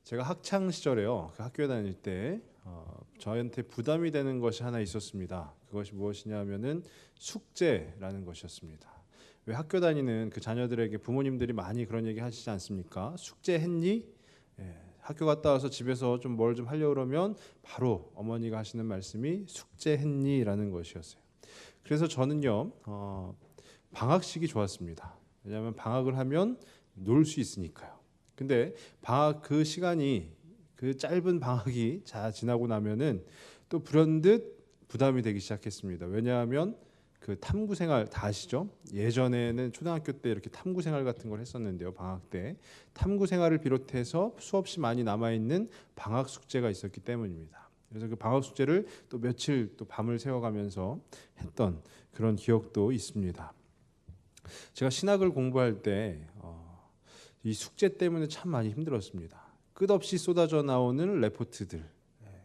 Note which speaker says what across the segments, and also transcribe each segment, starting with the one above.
Speaker 1: 제가 학창 시절에요. 그 학교에 다닐 때 저한테 부담이 되는 것이 하나 있었습니다. 그것이 무엇이냐면은 숙제라는 것이었습니다. 왜 학교 다니는 그 자녀들에게 부모님들이 많이 그런 얘기 하시지 않습니까? 숙제했니? 예, 학교 갔다 와서 집에서 좀 뭘 좀 하려고 그러면 바로 어머니가 하시는 말씀이 숙제했니?라는 것이었어요. 그래서 저는요 방학식이 좋았습니다. 왜냐하면 방학을 하면 놀 수 있으니까요. 근데 방학 그 시간이 그 짧은 방학이 자 지나고 나면은 또 불현듯 부담이 되기 시작했습니다. 왜냐하면 그 탐구 생활 다 아시죠? 예전에는 초등학교 때 이렇게 탐구 생활 같은 걸 했었는데요. 방학 때 탐구 생활을 비롯해서 수없이 많이 남아 있는 방학 숙제가 있었기 때문입니다. 그래서 그 방학 숙제를 또 며칠 또 밤을 새워가면서 했던 그런 기억도 있습니다. 제가 신학을 공부할 때 이 숙제 때문에 참 많이 힘들었습니다. 끝없이 쏟아져 나오는 레포트들,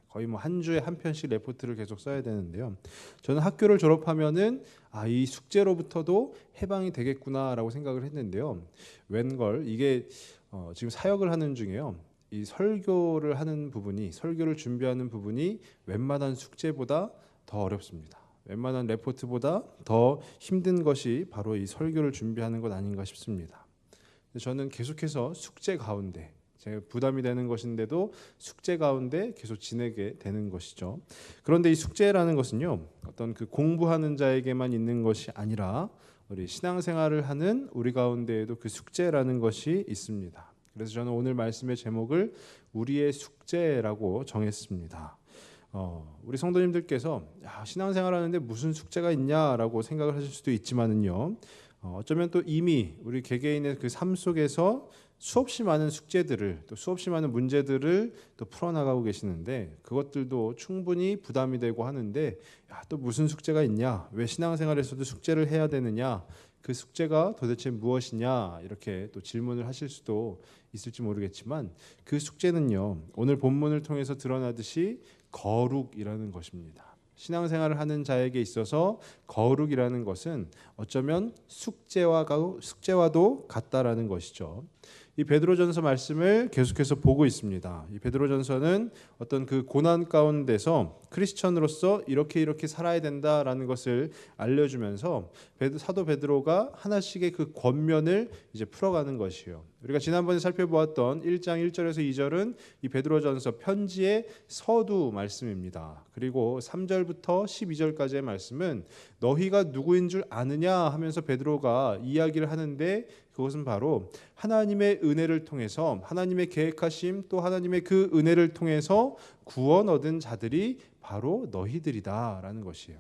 Speaker 1: 거의 뭐 한 주에 한 편씩 레포트를 계속 써야 되는데요. 저는 학교를 졸업하면은 이 숙제로부터도 해방이 되겠구나라고 생각을 했는데요. 웬걸 이게 지금 사역을 하는 중에요. 이 설교를 하는 부분이 설교를 준비하는 부분이 웬만한 숙제보다 더 어렵습니다. 웬만한 레포트보다 더 힘든 것이 바로 이 설교를 준비하는 것 아닌가 싶습니다. 저는 계속해서 숙제 가운데 제가 부담이 되는 것인데도 숙제 가운데 계속 지내게 되는 것이죠. 그런데 이 숙제라는 것은요, 어떤 그 공부하는 자에게만 있는 것이 아니라 우리 신앙생활을 하는 우리 가운데에도 그 숙제라는 것이 있습니다. 그래서 저는 오늘 말씀의 제목을 우리의 숙제라고 정했습니다. 우리 성도님들께서 신앙생활하는데 무슨 숙제가 있냐라고 생각을 하실 수도 있지만은요, 어쩌면 또 이미 우리 개개인의 그 삶 속에서 수없이 많은 숙제들을 또 수없이 많은 문제들을 또 풀어나가고 계시는데 그것들도 충분히 부담이 되고 하는데 또 무슨 숙제가 있냐? 왜 신앙생활에서도 숙제를 해야 되느냐? 그 숙제가 도대체 무엇이냐? 이렇게 또 질문을 하실 수도 있을지 모르겠지만 그 숙제는요. 오늘 본문을 통해서 드러나듯이 거룩이라는 것입니다. 신앙생활을 하는 자에게 있어서 거룩이라는 것은 어쩌면 숙제와도 같다라는 것이죠. 이 베드로전서 말씀을 계속해서 보고 있습니다. 이 베드로전서는 어떤 그 고난 가운데서 크리스천으로서 이렇게 살아야 된다라는 것을 알려주면서 사도 베드로가 하나씩의 그 권면을 이제 풀어가는 것이요. 우리가 지난번에 살펴보았던 1장 1절에서 2절은 이 베드로전서 편지의 서두 말씀입니다. 그리고 3절부터 12절까지의 말씀은 너희가 누구인 줄 아느냐 하면서 베드로가 이야기를 하는데 그것은 바로 하나님의 은혜를 통해서 하나님의 계획하심 또 하나님의 그 은혜를 통해서 구원 얻은 자들이 바로 너희들이다라는 것이에요.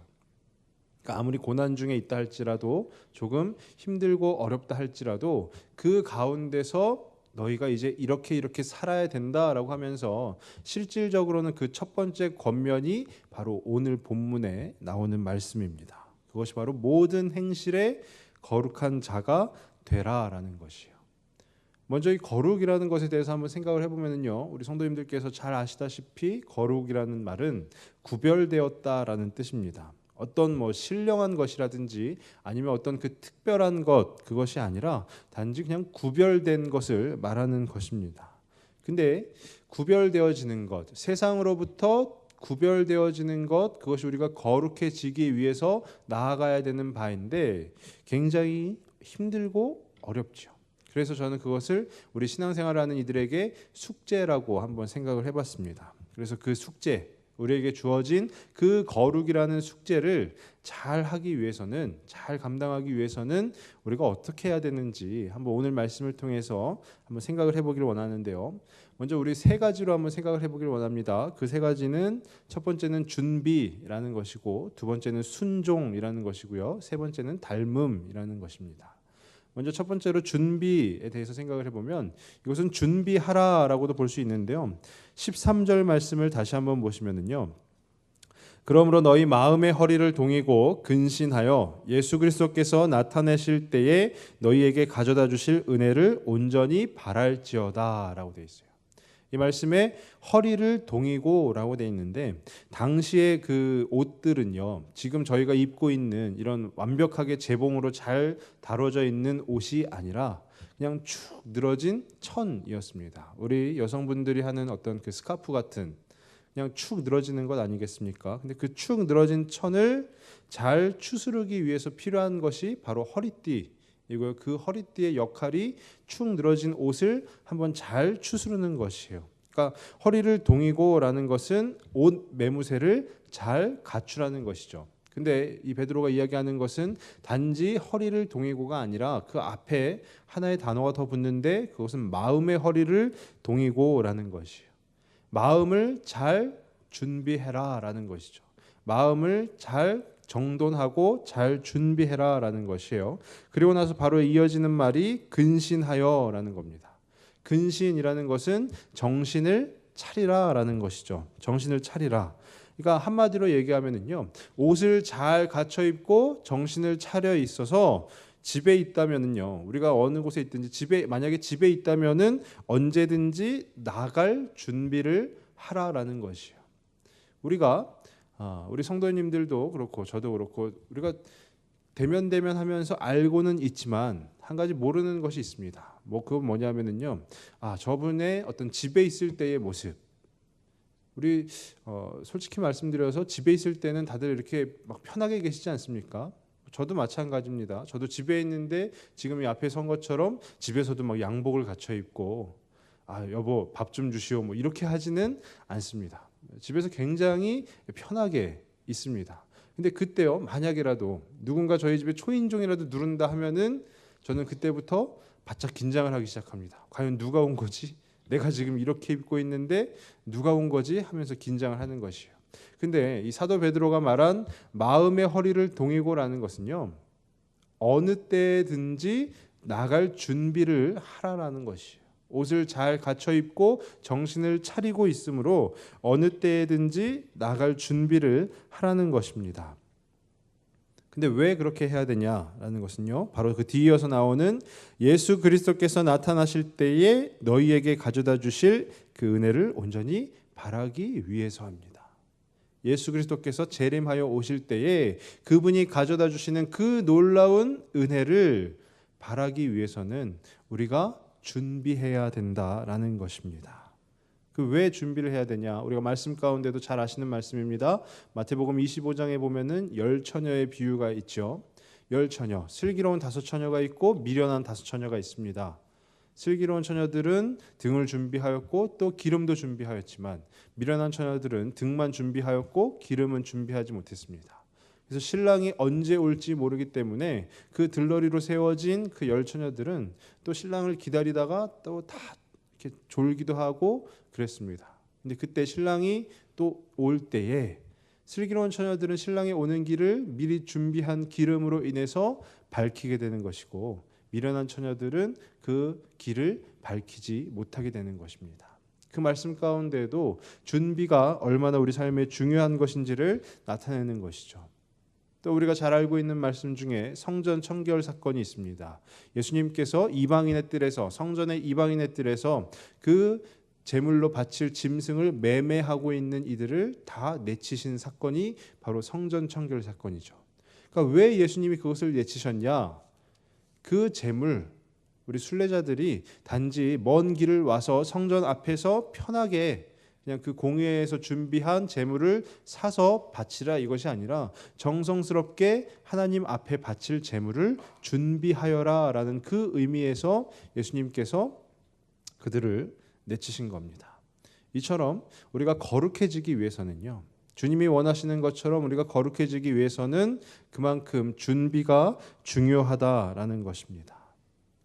Speaker 1: 그러니까 아무리 고난 중에 있다 할지라도 조금 힘들고 어렵다 할지라도 그 가운데서 너희가 이제 이렇게 살아야 된다라고 하면서 실질적으로는 그 첫 번째 권면이 바로 오늘 본문에 나오는 말씀입니다. 그것이 바로 모든 행실에 거룩한 자가 되라라는 것이에요. 먼저 이 거룩이라는 것에 대해서 한번 생각을 해보면요, 우리 성도님들께서 잘 아시다시피 거룩이라는 말은 구별되었다라는 뜻입니다. 어떤 신령한 것이라든지 아니면 어떤 그 특별한 것 그것이 아니라 단지 그냥 구별된 것을 말하는 것입니다. 근데 구별되어지는 것, 세상으로부터 구별되어지는 것, 그것이 우리가 거룩해지기 위해서 나아가야 되는 바인데 굉장히 힘들고 어렵죠. 그래서 저는 그것을 우리 신앙생활을 하는 이들에게 숙제라고 한번 생각을 해봤습니다. 그래서 그 숙제, 우리에게 주어진 그 거룩이라는 숙제를 잘 하기 위해서는, 잘 감당하기 위해서는 우리가 어떻게 해야 되는지 한번 오늘 말씀을 통해서 한번 생각을 해보기를 원하는데요. 먼저 우리 세 가지로 한번 생각을 해보기를 원합니다. 그 세 가지는 첫 번째는 준비라는 것이고, 두 번째는 순종이라는 것이고요, 세 번째는 닮음이라는 것입니다. 먼저 첫 번째로 준비에 대해서 생각을 해보면 이것은 준비하라라고도 볼 수 있는데요. 13절 말씀을 다시 한번 보시면은요. 그러므로 너희 마음의 허리를 동이고 근신하여 예수 그리스도께서 나타내실 때에 너희에게 가져다 주실 은혜를 온전히 바랄지어다라고 되어 있어요. 이 말씀에 허리를 동이고라고 되어 있는데 당시의 그 옷들은요, 지금 저희가 입고 있는 이런 완벽하게 재봉으로 잘 다뤄져 있는 옷이 아니라 그냥 축 늘어진 천이었습니다. 우리 여성분들이 하는 어떤 그 스카프 같은 그냥 축 늘어지는 것 아니겠습니까? 근데 그 축 늘어진 천을 잘 추스르기 위해서 필요한 것이 바로 허리띠. 이거 그 허리띠의 역할이 축 늘어진 옷을 한번 잘 추스르는 것이에요. 그러니까 허리를 동이고라는 것은 옷 매무새를 잘 갖추라는 것이죠. 근데 이 베드로가 이야기하는 것은 단지 허리를 동이고가 아니라 그 앞에 하나의 단어가 더 붙는데 그것은 마음의 허리를 동이고라는 것이에요. 마음을 잘 준비해라라는 것이죠. 마음을 잘 정돈하고 잘 준비해라라는 것이에요. 그리고 나서 바로 이어지는 말이 근신하여라는 겁니다. 근신이라는 것은 정신을 차리라라는 것이죠. 정신을 차리라. 그러니까 한마디로 얘기하면은요, 옷을 잘 갖춰 입고 정신을 차려 있어서 집에 있다면은요, 우리가 어느 곳에 있든지 만약에 집에 있다면은 언제든지 나갈 준비를 하라라는 것이에요. 우리 성도님들도 그렇고 저도 그렇고 우리가 대면 하면서 알고는 있지만 한 가지 모르는 것이 있습니다. 그건 뭐냐면은요, 저분의 어떤 집에 있을 때의 모습. 우리 솔직히 말씀드려서 집에 있을 때는 다들 이렇게 막 편하게 계시지 않습니까? 저도 마찬가지입니다. 저도 집에 있는데 지금 이 앞에 선 것처럼 집에서도 막 양복을 갖춰 입고 여보 밥 좀 주시오 뭐 이렇게 하지는 않습니다. 집에서 굉장히 편하게 있습니다. 근데 그때요, 만약이라도 누군가 저희 집에 초인종이라도 누른다 하면은 저는 그때부터 바짝 긴장을 하기 시작합니다. 과연 누가 온 거지? 내가 지금 이렇게 입고 있는데 누가 온 거지? 하면서 긴장을 하는 것이에요. 근데 이 사도 베드로가 말한 마음의 허리를 동이고라는 것은요, 어느 때든지 나갈 준비를 하라라는 것이에요. 옷을 잘 갖춰 입고 정신을 차리고 있으므로 어느 때든지 나갈 준비를 하라는 것입니다. 근데 왜 그렇게 해야 되냐라는 것은요, 바로 그 뒤이어서 나오는 예수 그리스도께서 나타나실 때에 너희에게 가져다 주실 그 은혜를 온전히 바라기 위해서입니다. 예수 그리스도께서 재림하여 오실 때에 그분이 가져다 주시는 그 놀라운 은혜를 바라기 위해서는 우리가 준비해야 된다라는 것입니다. 그 왜 준비를 해야 되냐? 우리가 말씀 가운데도 잘 아시는 말씀입니다. 마태복음 25장에 보면은 열 처녀의 비유가 있죠. 열 처녀, 슬기로운 다섯 처녀가 있고 미련한 다섯 처녀가 있습니다. 슬기로운 처녀들은 등을 준비하였고 또 기름도 준비하였지만 미련한 처녀들은 등만 준비하였고 기름은 준비하지 못했습니다. 그래서 신랑이 언제 올지 모르기 때문에 그 들러리로 세워진 그 열 처녀들은 또 신랑을 기다리다가 또 다 이렇게 졸기도 하고 그랬습니다. 근데 그때 신랑이 또 올 때에 슬기로운 처녀들은 신랑이 오는 길을 미리 준비한 기름으로 인해서 밝히게 되는 것이고 미련한 처녀들은 그 길을 밝히지 못하게 되는 것입니다. 그 말씀 가운데도 준비가 얼마나 우리 삶에 중요한 것인지를 나타내는 것이죠. 또 우리가 잘 알고 있는 말씀 중에 성전 청결 사건이 있습니다. 예수님께서 이방인의 뜰에서 성전의 이방인의 뜰에서 그 제물로 바칠 짐승을 매매하고 있는 이들을 다 내치신 사건이 바로 성전 청결 사건이죠. 그러니까 왜 예수님이 그것을 내치셨냐? 그 제물, 우리 순례자들이 단지 먼 길을 와서 성전 앞에서 편하게 그냥 그 공회에서 준비한 제물을 사서 바치라 이것이 아니라 정성스럽게 하나님 앞에 바칠 제물을 준비하여라라는 그 의미에서 예수님께서 그들을 내치신 겁니다. 이처럼 우리가 거룩해지기 위해서는요, 주님이 원하시는 것처럼 우리가 거룩해지기 위해서는 그만큼 준비가 중요하다라는 것입니다.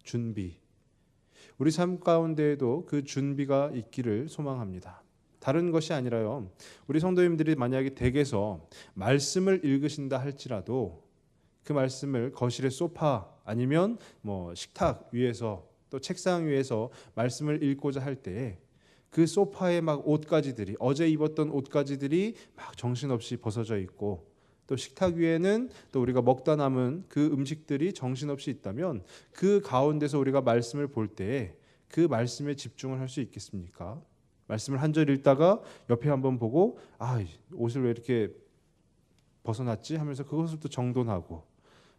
Speaker 1: 준비. 우리 삶 가운데에도 그 준비가 있기를 소망합니다. 다른 것이 아니라요, 우리 성도님들이 만약에 댁에서 말씀을 읽으신다 할지라도 그 말씀을 거실의 소파 아니면 식탁 위에서 또 책상 위에서 말씀을 읽고자 할 때에 그 소파에 막 옷가지들이 어제 입었던 옷가지들이 막 정신없이 벗어져 있고 또 식탁 위에는 또 우리가 먹다 남은 그 음식들이 정신없이 있다면 그 가운데서 우리가 말씀을 볼 때에 그 말씀에 집중을 할 수 있겠습니까? 말씀을 한 절 읽다가 옆에 한번 보고 옷을 왜 이렇게 벗어놨지 하면서 그것을 또 정돈하고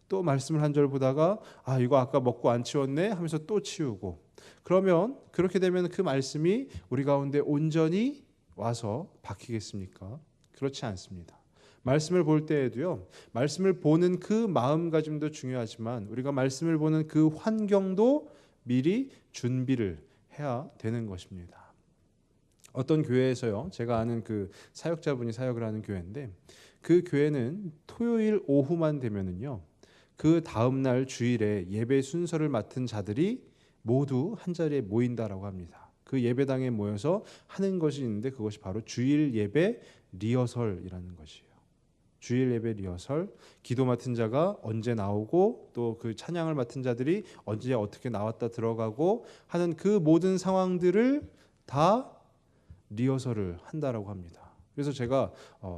Speaker 1: 또 말씀을 한 절 보다가 아 이거 아까 먹고 안 치웠네 하면서 또 치우고, 그러면 그렇게 되면 그 말씀이 우리 가운데 온전히 와서 박히겠습니까? 그렇지 않습니다. 말씀을 볼 때에도요, 말씀을 보는 그 마음가짐도 중요하지만 우리가 말씀을 보는 그 환경도 미리 준비를 해야 되는 것입니다. 어떤 교회에서요, 제가 아는 그 사역자분이 사역을 하는 교회인데, 그 교회는 토요일 오후만 되면은요, 그 다음 날 주일에 예배 순서를 맡은 자들이 모두 한 자리에 모인다라고 합니다. 그 예배당에 모여서 하는 것이 있는데 그것이 바로 주일 예배 리허설이라는 것이에요. 주일 예배 리허설, 기도 맡은 자가 언제 나오고 또 그 찬양을 맡은 자들이 언제 어떻게 나왔다 들어가고 하는 그 모든 상황들을 다 리허설을 한다라고 합니다. 그래서 제가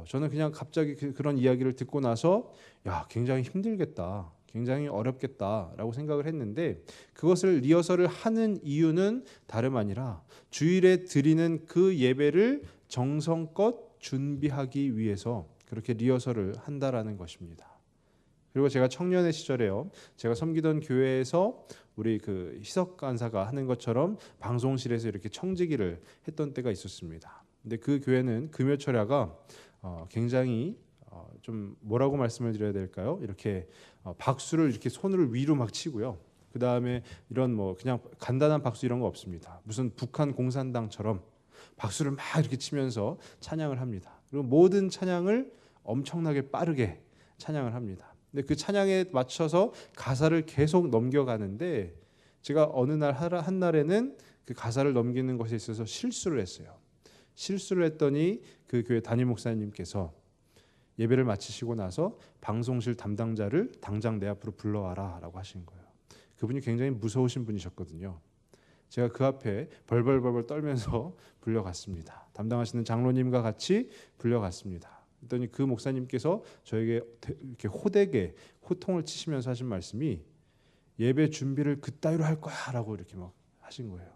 Speaker 1: 저는 그냥 갑자기 그런 이야기를 듣고 나서 야, 굉장히 힘들겠다, 굉장히 어렵겠다라고 생각을 했는데, 그것을 리허설을 하는 이유는 다름 아니라 주일에 드리는 그 예배를 정성껏 준비하기 위해서 그렇게 리허설을 한다라는 것입니다. 그리고 제가 청년의 시절에요, 제가 섬기던 교회에서 우리 그 희석 간사가 하는 것처럼 방송실에서 이렇게 청지기를 했던 때가 있었습니다. 근데 그 교회는 금요철야가 굉장히 좀 뭐라고 말씀을 드려야 될까요? 이렇게 박수를 이렇게 손을 위로 막 치고요. 그 다음에 이런 뭐 그냥 간단한 박수 이런 거 없습니다. 무슨 북한 공산당처럼 박수를 막 이렇게 치면서 찬양을 합니다. 그리고 모든 찬양을 엄청나게 빠르게 찬양을 합니다. 근데 그 찬양에 맞춰서 가사를 계속 넘겨가는데, 제가 어느 날 한 날에는 그 가사를 넘기는 것에 있어서 실수를 했어요. 실수를 했더니 그 교회 담임 목사님께서 예배를 마치시고 나서 방송실 담당자를 당장 내 앞으로 불러와라라고 하신 거예요. 그분이 굉장히 무서우신 분이셨거든요. 제가 그 앞에 벌벌벌 떨면서 불려갔습니다. 담당하시는 장로님과 같이 불려갔습니다. 그랬더니 그 목사님께서 저에게 이렇게 호되게 호통을 치시면서 하신 말씀이 예배 준비를 그따위로 할 거야라고 이렇게 막 하신 거예요.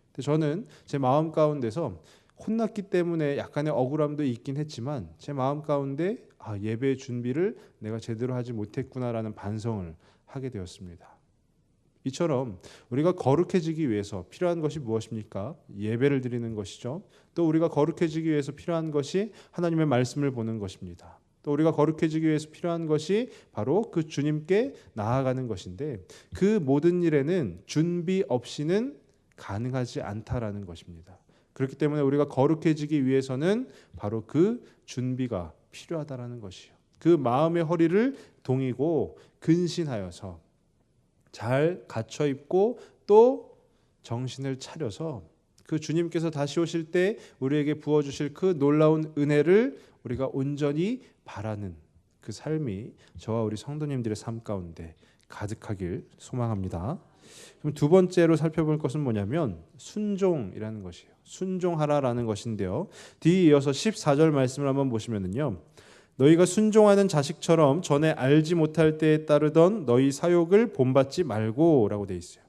Speaker 1: 근데 저는 제 마음 가운데서 혼났기 때문에 약간의 억울함도 있긴 했지만 제 마음 가운데 예배 준비를 내가 제대로 하지 못했구나라는 반성을 하게 되었습니다. 이처럼 우리가 거룩해지기 위해서 필요한 것이 무엇입니까? 예배를 드리는 것이죠. 또 우리가 거룩해지기 위해서 필요한 것이 하나님의 말씀을 보는 것입니다. 또 우리가 거룩해지기 위해서 필요한 것이 바로 그 주님께 나아가는 것인데, 그 모든 일에는 준비 없이는 가능하지 않다라는 것입니다. 그렇기 때문에 우리가 거룩해지기 위해서는 바로 그 준비가 필요하다라는 것이요. 그 마음의 허리를 동이고 근신하여서 잘 갖춰 입고 또 정신을 차려서 그 주님께서 다시 오실 때 우리에게 부어주실 그 놀라운 은혜를 우리가 온전히 바라는 그 삶이 저와 우리 성도님들의 삶 가운데 가득하길 소망합니다. 그럼 두 번째로 살펴볼 것은 뭐냐면 순종이라는 것이에요. 순종하라라는 것인데요. 뒤에 이어서 14절 말씀을 한번 보시면은요, 너희가 순종하는 자식처럼 전에 알지 못할 때에 따르던 너희 사욕을 본받지 말고 라고 되어 있어요.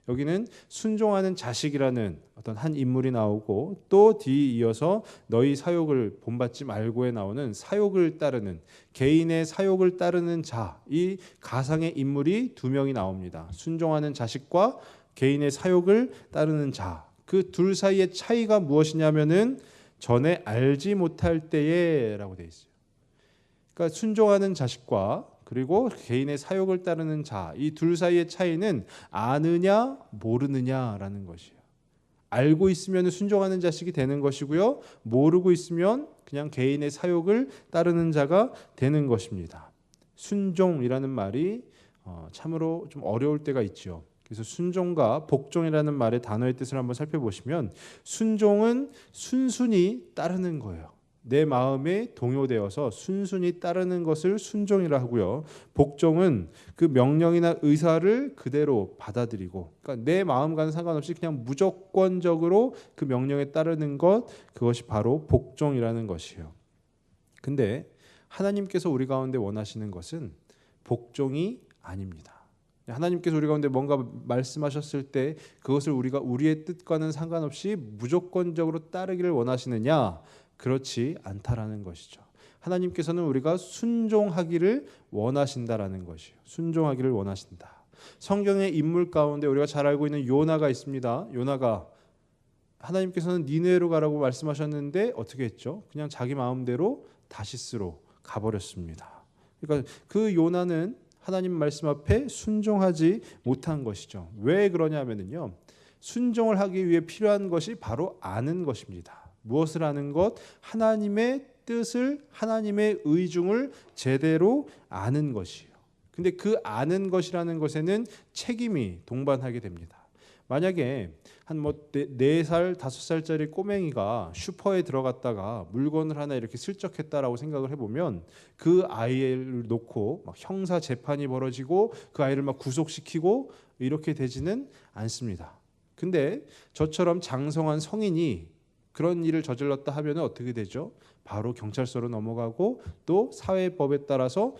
Speaker 1: 여기는 순종하는 자식이라는 어떤 한 인물이 나오고, 또 뒤에 이어서 너희 사욕을 본받지 말고에 나오는 사욕을 따르는, 개인의 사욕을 따르는 자, 이 가상의 인물이 두 명이 나옵니다. 순종하는 자식과 개인의 사욕을 따르는 자, 그 둘 사이의 차이가 무엇이냐면은 전에 알지 못할 때에 라고 되어 있어요. 그러니까 순종하는 자식과 그리고 개인의 사욕을 따르는 자, 이 둘 사이의 차이는 아느냐 모르느냐라는 것이에요. 알고 있으면 순종하는 자식이 되는 것이고요, 모르고 있으면 그냥 개인의 사욕을 따르는 자가 되는 것입니다. 순종이라는 말이 참으로 좀 어려울 때가 있죠. 그래서 순종과 복종이라는 말의 단어의 뜻을 한번 살펴보시면, 순종은 순순히 따르는 거예요. 내 마음에 동요되어서 순순히 따르는 것을 순종이라 하고요, 복종은 그 명령이나 의사를 그대로 받아들이고, 그러니까 내 마음과는 상관없이 그냥 무조건적으로 그 명령에 따르는 것, 그것이 바로 복종이라는 것이에요. 근데 하나님께서 우리 가운데 원하시는 것은 복종이 아닙니다. 하나님께서 우리 가운데 뭔가 말씀하셨을 때 그것을 우리가 우리의 뜻과는 상관없이 무조건적으로 따르기를 원하시느냐? 그렇지 않다라는 것이죠. 하나님께서는 우리가 순종하기를 원하신다라는 것이에요. 순종하기를 원하신다. 성경의 인물 가운데 우리가 잘 알고 있는 요나가 있습니다. 요나가 하나님께서는 니느웨로 가라고 말씀하셨는데 어떻게 했죠? 그냥 자기 마음대로 다시스로 가버렸습니다. 그러니까 그 요나는 하나님 말씀 앞에 순종하지 못한 것이죠. 왜 그러냐면요, 순종을 하기 위해 필요한 것이 바로 아는 것입니다. 무엇을 아는 것? 하나님의 뜻을, 하나님의 의중을 제대로 아는 것이에요. 근데 그 아는 것이라는 것에는 책임이 동반하게 됩니다. 만약에 한 4살, 5살짜리 꼬맹이가 슈퍼에 들어갔다가 물건을 하나 이렇게 슬쩍했다라고 생각을 해보면 그 아이를 놓고 막 형사 재판이 벌어지고 그 아이를 막 구속시키고 이렇게 되지는 않습니다. 근데 저처럼 장성한 성인이 그런 일을 저질렀다 하면 어떻게 되죠? 바로 경찰서로 넘어가고 또 사회법에 따라서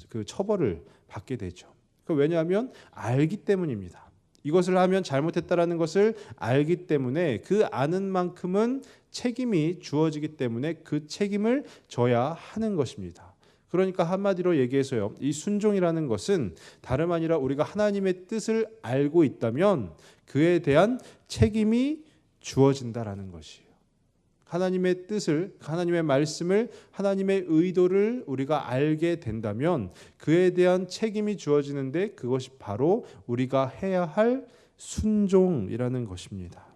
Speaker 1: 그 처벌을 받게 되죠. 왜냐하면 알기 때문입니다. 이것을 하면 잘못했다라는 것을 알기 때문에 그 아는 만큼은 책임이 주어지기 때문에 그 책임을 져야 하는 것입니다. 그러니까 한마디로 얘기해서요, 이 순종이라는 것은 다름 아니라 우리가 하나님의 뜻을 알고 있다면 그에 대한 책임이 주어진다라는 것이에요. 하나님의 뜻을, 하나님의 말씀을, 하나님의 의도를 우리가 알게 된다면 그에 대한 책임이 주어지는데 그것이 바로 우리가 해야 할 순종이라는 것입니다.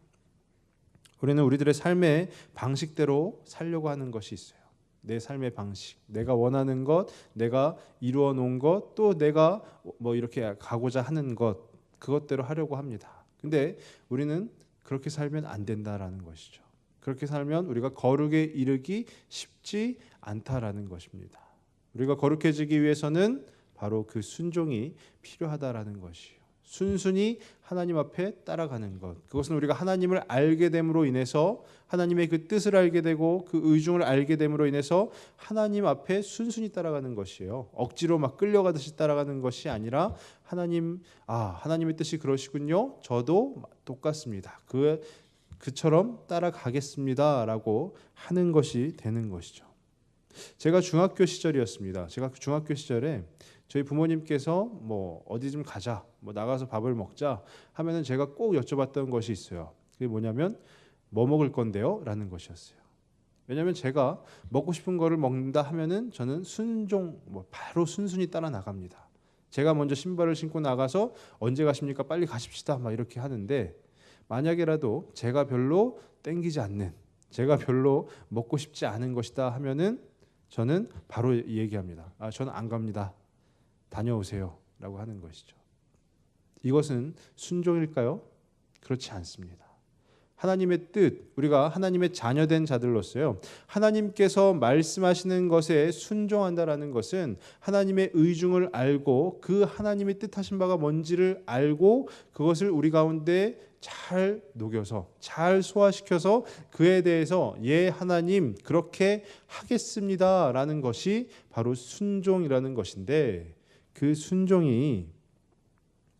Speaker 1: 우리는 우리들의 삶의 방식대로 살려고 하는 것이 있어요. 내 삶의 방식, 내가 원하는 것, 내가 이루어 놓은 것, 또 내가 뭐 이렇게 가고자 하는 것, 그것대로 하려고 합니다. 근데 우리는 그렇게 살면 안 된다라는 것이죠. 그렇게 살면 우리가 거룩에 이르기 쉽지 않다라는 것입니다. 우리가 거룩해지기 위해서는 바로 그 순종이 필요하다라는 것이에요. 순순히 하나님 앞에 따라가는 것. 그것은 우리가 하나님을 알게 됨으로 인해서 하나님의 그 뜻을 알게 되고 그 의중을 알게 됨으로 인해서 하나님 앞에 순순히 따라가는 것이에요. 억지로 막 끌려가듯이 따라가는 것이 아니라 하나님의 뜻이 그러시군요. 저도 똑같습니다. 그처럼 따라가겠습니다라고 하는 것이 되는 것이죠. 제가 중학교 시절이었습니다. 제가 중학교 시절에 저희 부모님께서 뭐 어디 좀 가자, 뭐 나가서 밥을 먹자 하면은 제가 꼭 여쭤봤던 것이 있어요. 그게 뭐냐면 뭐 먹을 건데요? 라는 것이었어요. 왜냐하면 제가 먹고 싶은 거를 먹는다 하면은 저는 바로 순순히 따라 나갑니다. 제가 먼저 신발을 신고 나가서 언제 가십니까? 빨리 가십시다. 막 이렇게 하는데 만약에라도 제가 별로 땡기지 않는, 제가 별로 먹고 싶지 않은 것이다 하면은 저는 바로 얘기합니다. 저는 안 갑니다. 다녀오세요. 라고 하는 것이죠. 이것은 순종일까요? 그렇지 않습니다. 하나님의 뜻, 우리가 하나님의 자녀된 자들로서요, 하나님께서 말씀하시는 것에 순종한다라는 것은 하나님의 의중을 알고 그 하나님의 뜻하신 바가 뭔지를 알고 그것을 우리 가운데 잘 녹여서 잘 소화시켜서 그에 대해서 하나님 그렇게 하겠습니다라는 것이 바로 순종이라는 것인데, 그 순종이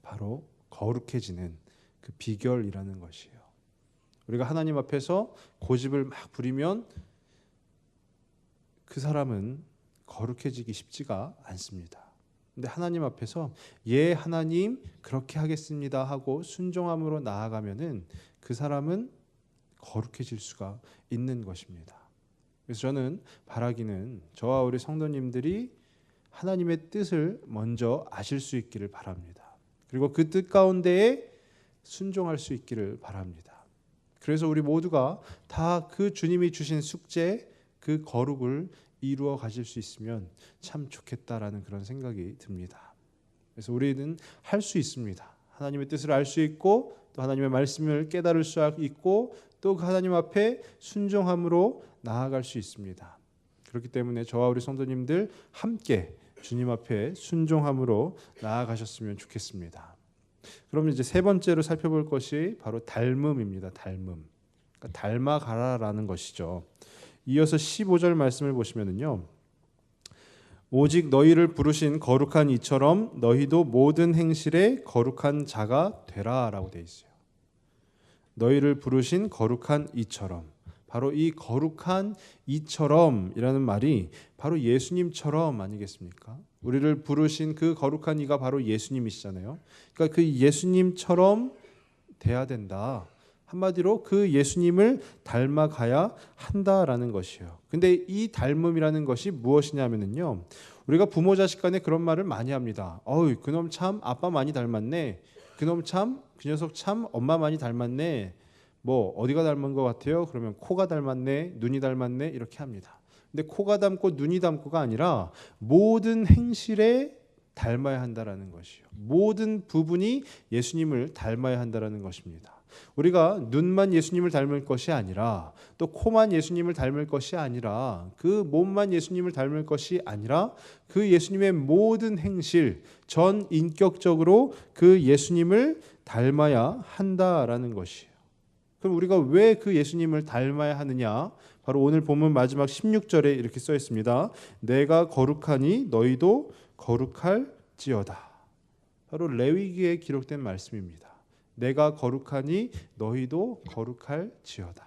Speaker 1: 바로 거룩해지는 그 비결이라는 것이에요. 우리가 하나님 앞에서 고집을 막 부리면 그 사람은 거룩해지기 쉽지가 않습니다. 근데 하나님 앞에서 하나님 그렇게 하겠습니다 하고 순종함으로 나아가면은 그 사람은 거룩해질 수가 있는 것입니다. 그래서 저는 바라기는 저와 우리 성도님들이 하나님의 뜻을 먼저 아실 수 있기를 바랍니다. 그리고 그 뜻 가운데에 순종할 수 있기를 바랍니다. 그래서 우리 모두가 다 그 주님이 주신 숙제, 그 거룩을 이루어 가실 수 있으면 참 좋겠다라는 그런 생각이 듭니다. 그래서 우리는 할 수 있습니다. 하나님의 뜻을 알 수 있고 또 하나님의 말씀을 깨달을 수 있고 또 그 하나님 앞에 순종함으로 나아갈 수 있습니다. 그렇기 때문에 저와 우리 성도님들 함께 주님 앞에 순종함으로 나아가셨으면 좋겠습니다. 그럼 이제 세 번째로 살펴볼 것이 바로 닮음입니다. 닮음. 그러니까 닮아가라라는 것이죠. 이어서 15절 말씀을 보시면은요. 오직 너희를 부르신 거룩한 이처럼 너희도 모든 행실에 거룩한 자가 되라라고 돼 있어요. 너희를 부르신 거룩한 이처럼. 바로 이 거룩한 이처럼이라는 말이 바로 예수님처럼 아니겠습니까? 우리를 부르신 그 거룩한 이가 바로 예수님이시잖아요. 그러니까 그 예수님처럼 돼야 된다. 한마디로 그 예수님을 닮아가야 한다라는 것이에요. 근데 이 닮음이라는 것이 무엇이냐면요. 우리가 부모 자식 간에 그런 말을 많이 합니다. 어이, 그놈 참 아빠 많이 닮았네. 그놈 참, 그 녀석 참 엄마 많이 닮았네. 뭐 어디가 닮은 것 같아요? 그러면 코가 닮았네, 눈이 닮았네 이렇게 합니다. 근데 코가 닮고 눈이 닮고가 아니라 모든 행실에 닮아야 한다라는 것이요. 모든 부분이 예수님을 닮아야 한다라는 것입니다. 우리가 눈만 예수님을 닮을 것이 아니라 또 코만 예수님을 닮을 것이 아니라 그 몸만 예수님을 닮을 것이 아니라 그 예수님의 모든 행실 전 인격적으로 그 예수님을 닮아야 한다라는 것이에요. 그럼 우리가 왜 그 예수님을 닮아야 하느냐? 바로 오늘 본문 마지막 16절에 이렇게 써 있습니다. 내가 거룩하니 너희도 거룩할지어다. 바로 레위기에 기록된 말씀입니다. 내가 거룩하니 너희도 거룩할지어다.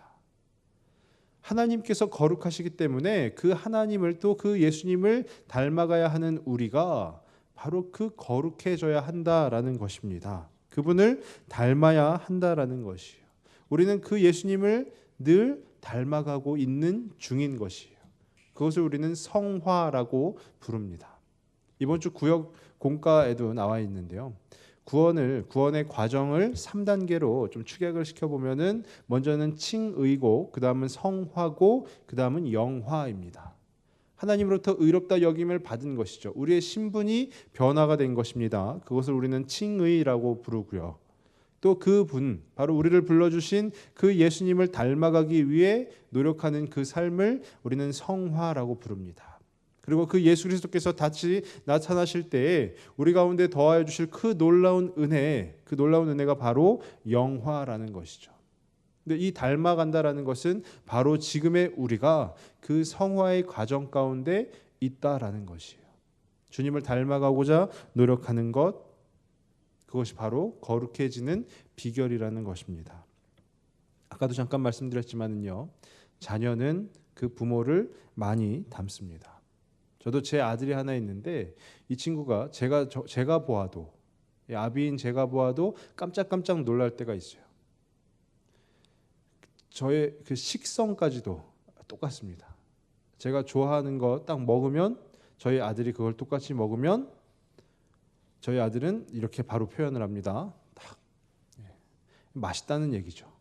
Speaker 1: 하나님께서 거룩하시기 때문에 그 하나님을 또 그 예수님을 닮아가야 하는 우리가 바로 그 거룩해져야 한다라는 것입니다. 그분을 닮아야 한다라는 것이에요. 우리는 그 예수님을 늘 닮아가고 있는 중인 것이에요. 그것을 우리는 성화라고 부릅니다. 이번 주 구역 공과에도 나와 있는데요. 구원의 과정을 3단계로 좀 축약을 시켜보면은 먼저는 칭의고, 그 다음은 성화고, 그 다음은 영화입니다. 하나님으로부터 의롭다 여김을 받은 것이죠. 우리의 신분이 변화가 된 것입니다. 그것을 우리는 칭의라고 부르고요. 또 그분, 바로 우리를 불러주신 그 예수님을 닮아가기 위해 노력하는 그 삶을 우리는 성화라고 부릅니다. 그리고 그 예수 그리스도께서 다시 나타나실 때에 우리 가운데 더하여 주실 그 놀라운 은혜, 그 놀라운 은혜가 바로 영화라는 것이죠. 근데 이 닮아간다라는 것은 바로 지금의 우리가 그 성화의 과정 가운데 있다라는 것이에요. 주님을 닮아가고자 노력하는 것, 그것이 바로 거룩해지는 비결이라는 것입니다. 아까도 잠깐 말씀드렸지만은요, 자녀는 그 부모를 많이 닮습니다. 저도 제 아들이 하나 있는데 이 친구가 제가 보아도, 아비인 제가 보아도 깜짝깜짝 놀랄 때가 있어요. 저의 그 식성까지도 똑같습니다. 제가 좋아하는 거 딱 먹으면 저희 아들이 그걸 똑같이 먹으면 저희 아들은 이렇게 바로 표현을 합니다. 딱 맛있다는 얘기죠.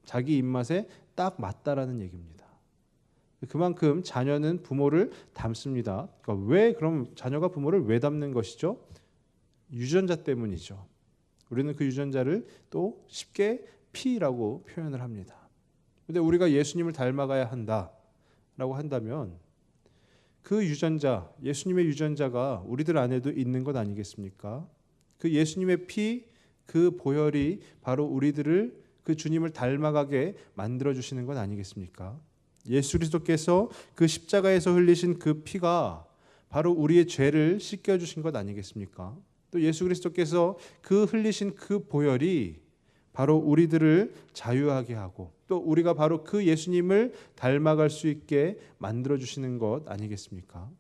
Speaker 1: 자기 입맛에 딱 맞다라는 얘기입니다. 그만큼 자녀는 부모를 닮습니다. 그러니까 왜 그럼 자녀가 부모를 왜 닮는 것이죠? 유전자 때문이죠. 우리는 그 유전자를 또 쉽게 피라고 표현을 합니다. 그런데 우리가 예수님을 닮아가야 한다라고 한다면 그 유전자, 예수님의 유전자가 우리들 안에도 있는 것 아니겠습니까? 그 예수님의 피, 그 보혈이 바로 우리들을 그 주님을 닮아가게 만들어주시는 것 아니겠습니까? 예수 그리스도께서 그 십자가에서 흘리신 그 피가 바로 우리의 죄를 씻겨주신 것 아니겠습니까? 또 예수 그리스도께서 그 흘리신 그 보혈이 바로 우리들을 자유하게 하고 또 우리가 바로 그 예수님을 닮아갈 수 있게 만들어주시는 것 아니겠습니까?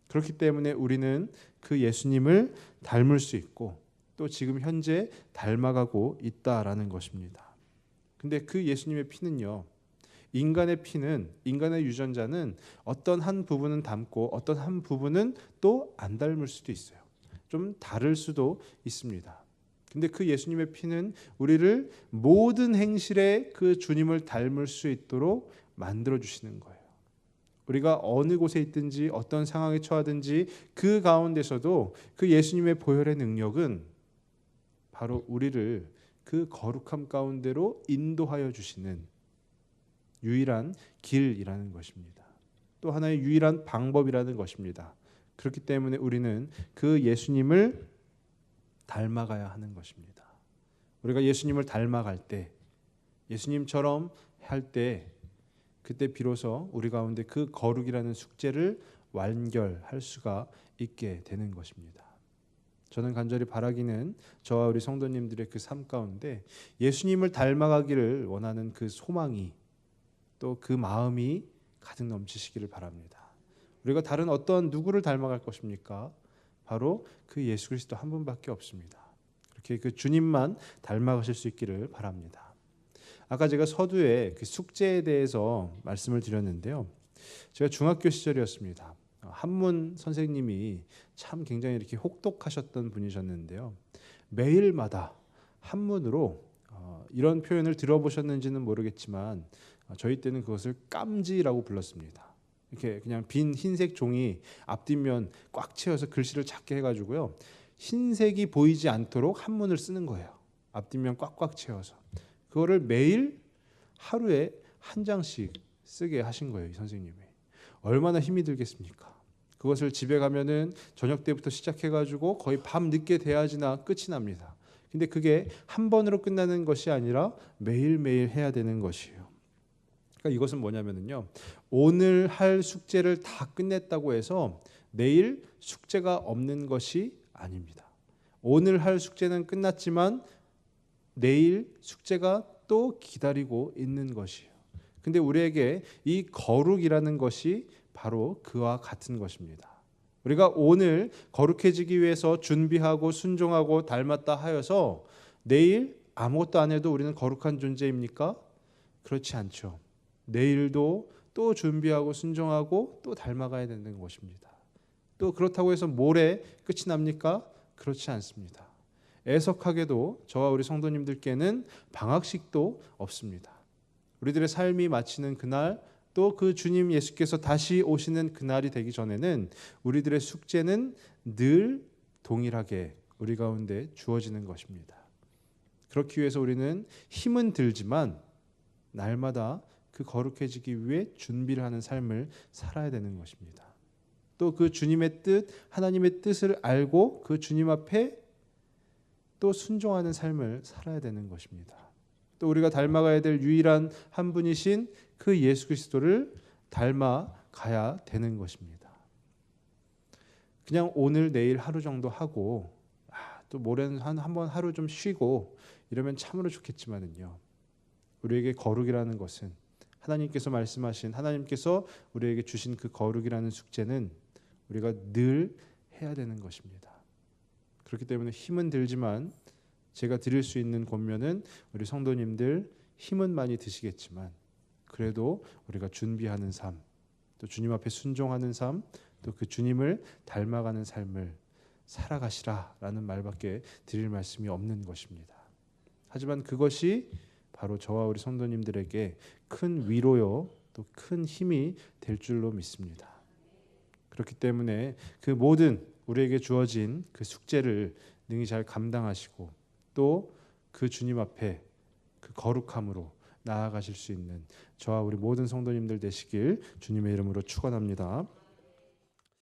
Speaker 1: 그렇기 때문에 우리는 그 예수님을 닮을 수 있고 또 지금 현재 닮아가고 있다라는 것입니다. 근데 그 예수님의 피는요, 인간의 유전자는 어떤 한 부분은 닮고 어떤 한 부분은 또 안 닮을 수도 있어요. 좀 다를 수도 있습니다. 근데 그 예수님의 피는 우리를 모든 행실에 그 주님을 닮을 수 있도록 만들어 주시는 거예요. 우리가 어느 곳에 있든지 어떤 상황에 처하든지 그 가운데서도 그 예수님의 보혈의 능력은 바로 우리를 그 거룩함 가운데로 인도하여 주시는 유일한 길이라는 것입니다. 또 하나의 유일한 방법이라는 것입니다. 그렇기 때문에 우리는 그 예수님을 닮아가야 하는 것입니다. 우리가 예수님을 닮아갈 때, 예수님처럼 할 때, 그때 비로소 우리 가운데 그 거룩이라는 숙제를 완결할 수가 있게 되는 것입니다. 저는 간절히 바라기는 저와 우리 성도님들의 그 삶 가운데 예수님을 닮아가기를 원하는 그 소망이 또 그 마음이 가득 넘치시기를 바랍니다. 우리가 다른 어떤 누구를 닮아갈 것입니까? 바로 그 예수 그리스도 한 분밖에 없습니다. 그렇게 그 주님만 닮아가실 수 있기를 바랍니다. 아까 제가 서두에 그 숙제에 대해서 말씀을 드렸는데요. 제가 중학교 시절이었습니다. 한문 선생님이 참 굉장히 이렇게 혹독하셨던 분이셨는데요. 매일마다 한문으로 이런 표현을 들어보셨는지는 모르겠지만 저희 때는 그것을 깜지라고 불렀습니다. 이렇게 그냥 빈 흰색 종이 앞뒷면 꽉 채워서 글씨를 작게 해가지고요. 흰색이 보이지 않도록 한문을 쓰는 거예요. 앞뒷면 꽉꽉 채워서. 그거를 매일 하루에 한 장씩 쓰게 하신 거예요. 이 선생님이. 얼마나 힘이 들겠습니까? 그것을 집에 가면은 저녁 때부터 시작해가지고 거의 밤 늦게 돼야지나 끝이 납니다. 근데 그게 한 번으로 끝나는 것이 아니라 매일매일 해야 되는 것이에요. 그러니까 이것은 뭐냐면요. 오늘 할 숙제를 다 끝냈다고 해서 내일 숙제가 없는 것이 아닙니다. 오늘 할 숙제는 끝났지만 내일 숙제가 또 기다리고 있는 것이에요. 근데 우리에게 이 거룩이라는 것이 바로 그와 같은 것입니다. 우리가 오늘 거룩해지기 위해서 준비하고 순종하고 닮았다 하여서 내일 아무것도 안 해도 우리는 거룩한 존재입니까? 그렇지 않죠. 내일도 또 준비하고 순종하고 또 닮아가야 되는 것입니다. 또 그렇다고 해서 모레 끝이 납니까? 그렇지 않습니다. 애석하게도 저와 우리 성도님들께는 방학식도 없습니다. 우리들의 삶이 마치는 그날 또 그 주님 예수께서 다시 오시는 그날이 되기 전에는 우리들의 숙제는 늘 동일하게 우리 가운데 주어지는 것입니다. 그렇기 위해서 우리는 힘은 들지만 날마다 그 거룩해지기 위해 준비를 하는 삶을 살아야 되는 것입니다. 또 그 주님의 뜻, 하나님의 뜻을 알고 그 주님 앞에 또 순종하는 삶을 살아야 되는 것입니다. 또 우리가 닮아가야 될 유일한 한 분이신 그 예수 그리스도를 닮아가야 되는 것입니다. 그냥 오늘 내일 하루 정도 하고 또 모레는 한번 하루 좀 쉬고 이러면 참으로 좋겠지만은요. 우리에게 거룩이라는 것은 하나님께서 말씀하신 하나님께서 우리에게 주신 그 거룩이라는 숙제는 우리가 늘 해야 되는 것입니다. 그렇기 때문에 힘은 들지만 제가 드릴 수 있는 권면은 우리 성도님들 힘은 많이 드시겠지만 그래도 우리가 준비하는 삶, 또 주님 앞에 순종하는 삶, 또 그 주님을 닮아가는 삶을 살아가시라라는 말밖에 드릴 말씀이 없는 것입니다. 하지만 그것이 바로 저와 우리 성도님들에게 큰 위로요, 또 큰 힘이 될 줄로 믿습니다. 그렇기 때문에 그 모든 우리에게 주어진 그 숙제를 능히 잘 감당하시고 또 그 주님 앞에 그 거룩함으로 나아가실 수 있는 저와 우리 모든 성도님들 되시길 주님의 이름으로 축원합니다.